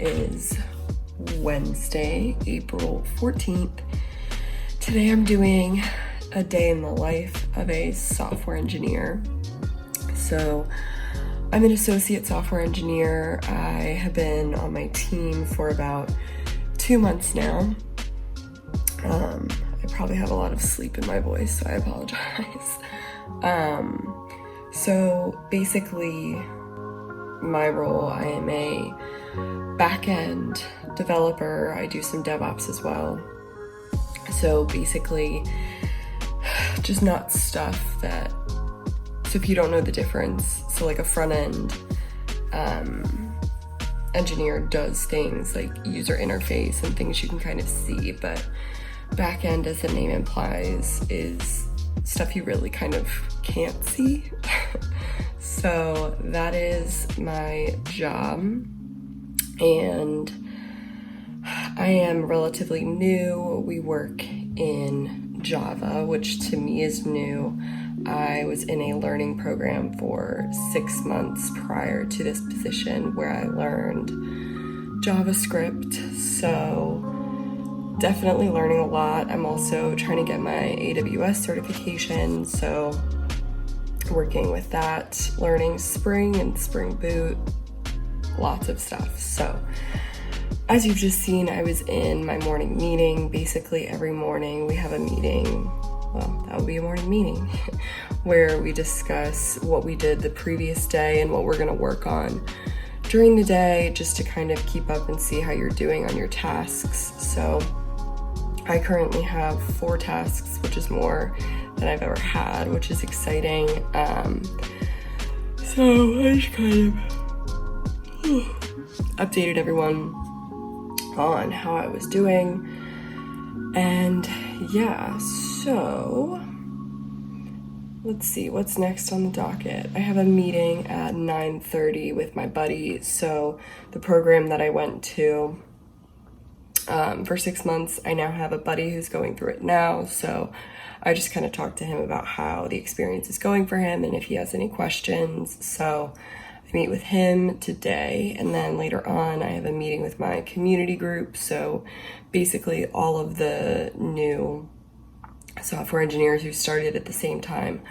is Wednesday, April 14th. Today I'm doing a day in the life of a software engineer. So I'm an associate software engineer. I have been on my team for about 2 months now. I probably have a lot of sleep in my voice, so I apologize. So basically, my role, I am a back-end developer. I do some DevOps as well. So basically, just not stuff that, so if you don't know the difference, so like a front-end engineer does things like user interface and things you can kind of see, but back-end, as the name implies, is stuff you really kind of can't see. So that is my job, and I am relatively new. We work in Java, which to me is new. I was in a learning program for 6 months prior to this position where I learned JavaScript, so definitely learning a lot. I'm also trying to get my AWS certification, so working with that, learning Spring and Spring Boot, lots of stuff. So as you've just seen, I was in my morning meeting. Basically every morning we have a meeting, well, that would be a morning meeting, where we discuss what we did the previous day and what we're gonna work on during the day, just to kind of keep up and see how you're doing on your tasks. So I currently have 4 tasks, which is more than I've ever had, which is exciting. So I just kind of updated everyone on how I was doing. And yeah, so let's see what's next on the docket. I have a meeting at 9:30 with my buddy. So the program that I went to for 6 months, I now have a buddy who's going through it now. So I just kind of talked to him about how the experience is going for him and if he has any questions. So I meet with him today, and then later on I have a meeting with my community group. So basically all of the new software engineers who started at the same time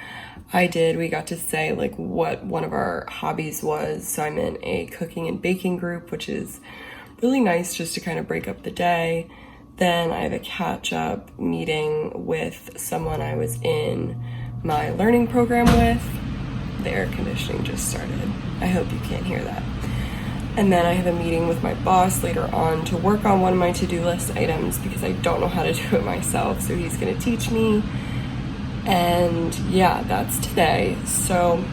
I did, we got to say like what one of our hobbies was. So I'm in a cooking and baking group, which is really nice just to kind of break up the day. Then I have a catch-up meeting with someone I was in my learning program with. The air conditioning just started. I hope you can't hear that. And then I have a meeting with my boss later on to work on one of my to-do list items because I don't know how to do it myself, so he's gonna teach me. And yeah, that's today. So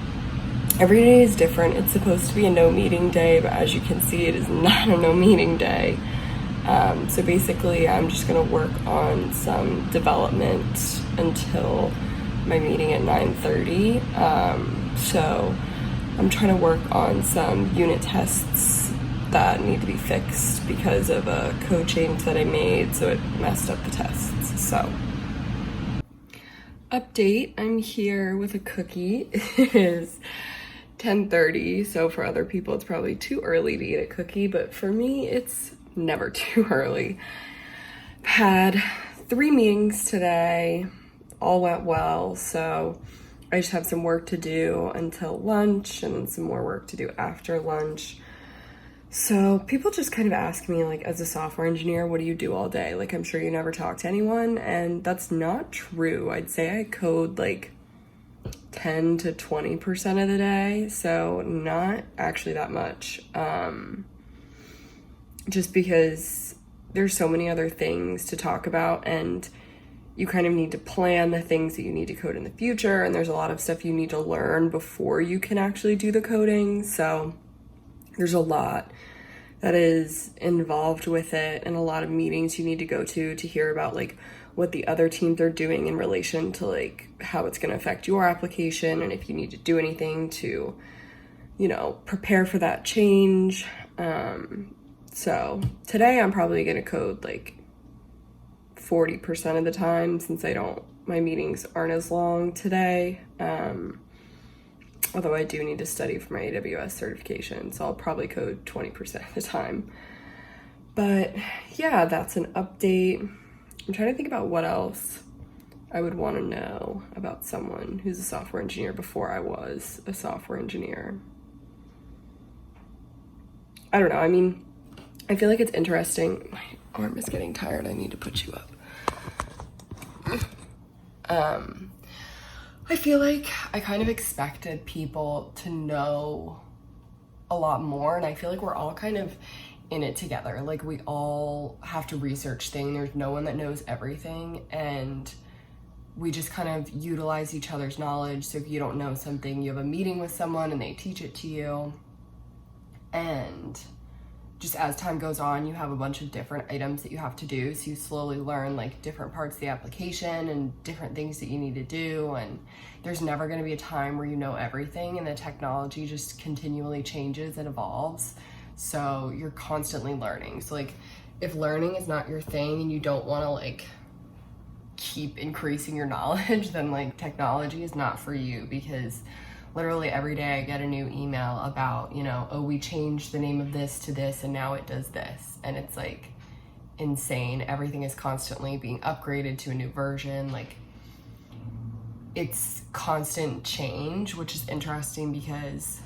every day is different. It's supposed to be a no meeting day, but as you can see, it is not a no meeting day. So basically I'm just gonna work on some development until my meeting at 9:30. So I'm trying to work on some unit tests that need to be fixed because of a code change that I made, so it messed up the tests. So update, I'm here with a cookie. It is 10:30, so for other people it's probably too early to eat a cookie, but for me it's never too early. I've had 3 meetings today, all went well, so I just have some work to do until lunch and then some more work to do after lunch. So people just kind of ask me, like, as a software engineer, what do you do all day? Like, I'm sure you never talk to anyone, and that's not true. I'd say I code like 10 to 20% of the day, so not actually that much. Just because there's so many other things to talk about, and you kind of need to plan the things that you need to code in the future, and there's a lot of stuff you need to learn before you can actually do the coding. So there's a lot that is involved with it, and a lot of meetings you need to go to hear about like what the other teams are doing in relation to like how it's going to affect your application, and if you need to do anything to, you know, prepare for that change. So today I'm probably going to code like 40% of the time, since my meetings aren't as long today. Although I do need to study for my AWS certification, so I'll probably code 20% of the time. But yeah, that's an update. I'm trying to think about what else I would want to know about someone who's a software engineer before I was a software engineer. I don't know. I mean, I feel like it's interesting. My arm is getting tired. I need to put you up. I feel like I kind of expected people to know a lot more, and I feel like we're all kind of in it together. Like, we all have to research things. There's no one that knows everything, and we just kind of utilize each other's knowledge. So if you don't know something, you have a meeting with someone and they teach it to you. And just as time goes on, you have a bunch of different items that you have to do. So you slowly learn like different parts of the application and different things that you need to do. And there's never going to be a time where you know everything, and the technology just continually changes and evolves. So you're constantly learning. So like, if learning is not your thing and you don't want to like keep increasing your knowledge, then like technology is not for you, because literally every day I get a new email about, you know, oh, we changed the name of this to this and now it does this. And it's like insane. Everything is constantly being upgraded to a new version. Like, it's constant change, which is interesting because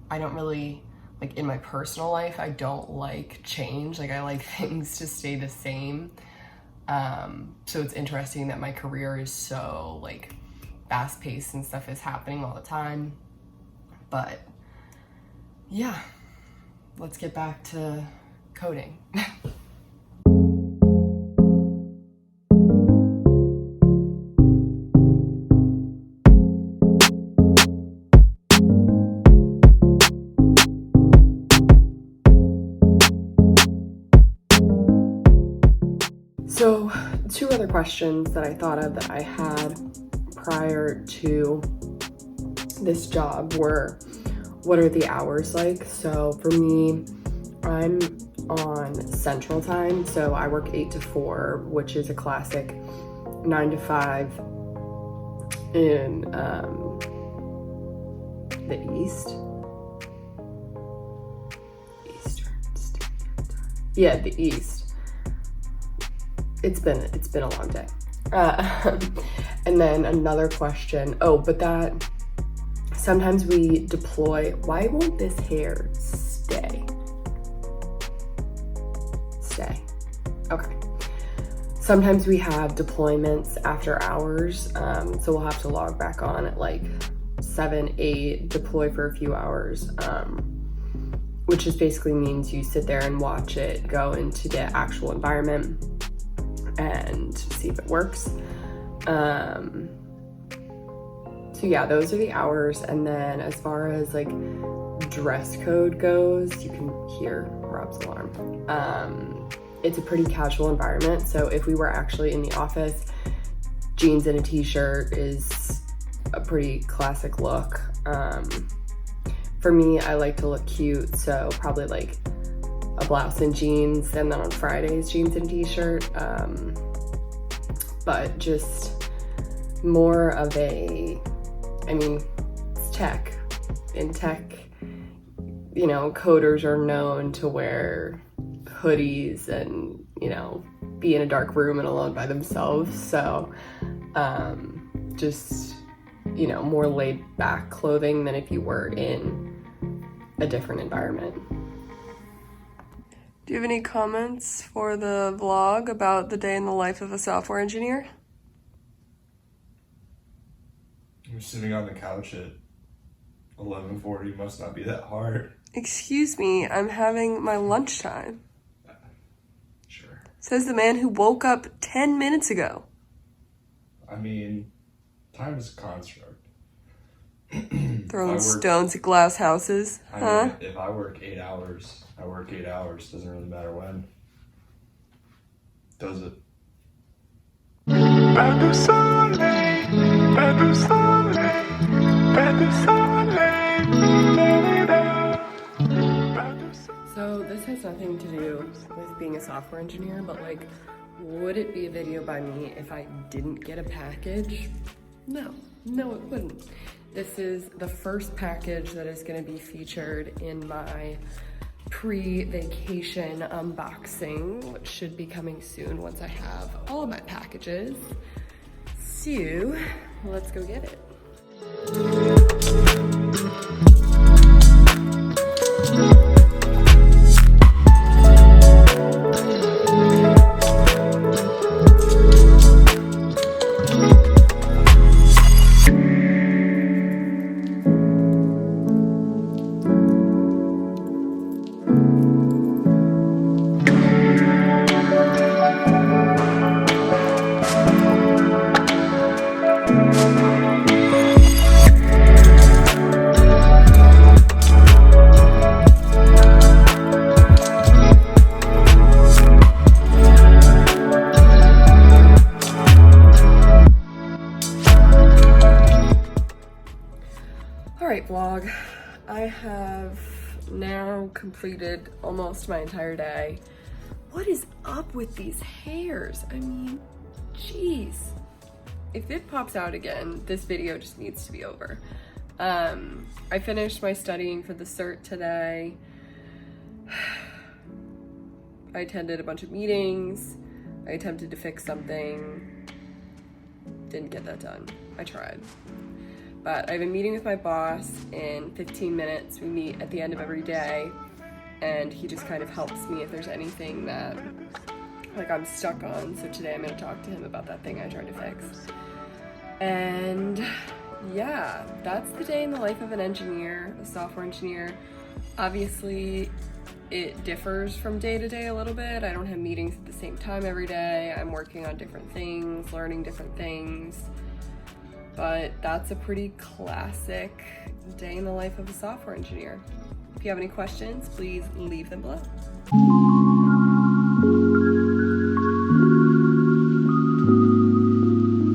I don't really, like, in my personal life, I don't like change. Like, I like things to stay the same. So it's interesting that my career is so like fast paced and stuff is happening all the time. But yeah, let's get back to coding. So, two other questions that I thought of that I had prior to this job were, what are the hours like? So for me, I'm on Central Time, so I work 8 to 4, which is a classic 9 to 5 in the East. Eastern Standard Time. Yeah, the East. It's been a long day. And then another question. Oh, but that sometimes we deploy. Why won't this hair stay? Stay. Okay. Sometimes we have deployments after hours. So we'll have to log back on at like 7, 8, deploy for a few hours. Which just basically means you sit there and watch it go into the actual environment and see if it works. So yeah, those are the hours. And then as far as like dress code goes, you can hear Rob's alarm. It's a pretty casual environment. So if we were actually in the office, jeans and a t-shirt is a pretty classic look. For me, I like to look cute, so probably like a blouse and jeans, and then on Fridays, jeans and t-shirt. But just more of a, I mean, it's tech. In tech, you know, coders are known to wear hoodies and, you know, be in a dark room and alone by themselves. So just, you know, more laid back clothing than if you were in a different environment. Do you have any comments for the vlog about the day in the life of a software engineer? You're sitting on the couch at 11:40, must not be that hard. Excuse me, I'm having my lunchtime. Sure. Says the man who woke up 10 minutes ago. I mean, time is a construct. Throwing stones at glass houses, huh? Mean, if I work 8 hours, I work 8 hours. Doesn't really matter when. Does it? So this has nothing to do with being a software engineer, but like, would it be a video by me if I didn't get a package? No, it wouldn't. This is the first package that is going to be featured in my pre-vacation unboxing, which should be coming soon once I have all of my packages. So let's go get it. Alright vlog, I have now completed almost my entire day. What is up with these hairs? I mean, jeez. If it pops out again, this video just needs to be over. I finished my studying for the cert today. I attended a bunch of meetings. I attempted to fix something. Didn't get that done. I tried. But I have a meeting with my boss in 15 minutes. We meet at the end of every day, and he just kind of helps me if there's anything that like I'm stuck on. So today I'm gonna talk to him about that thing I tried to fix. And yeah, that's the day in the life of an engineer, a software engineer. Obviously, it differs from day to day a little bit. I don't have meetings at the same time every day. I'm working on different things, learning different things. But that's a pretty classic day in the life of a software engineer. If you have any questions, please leave them below.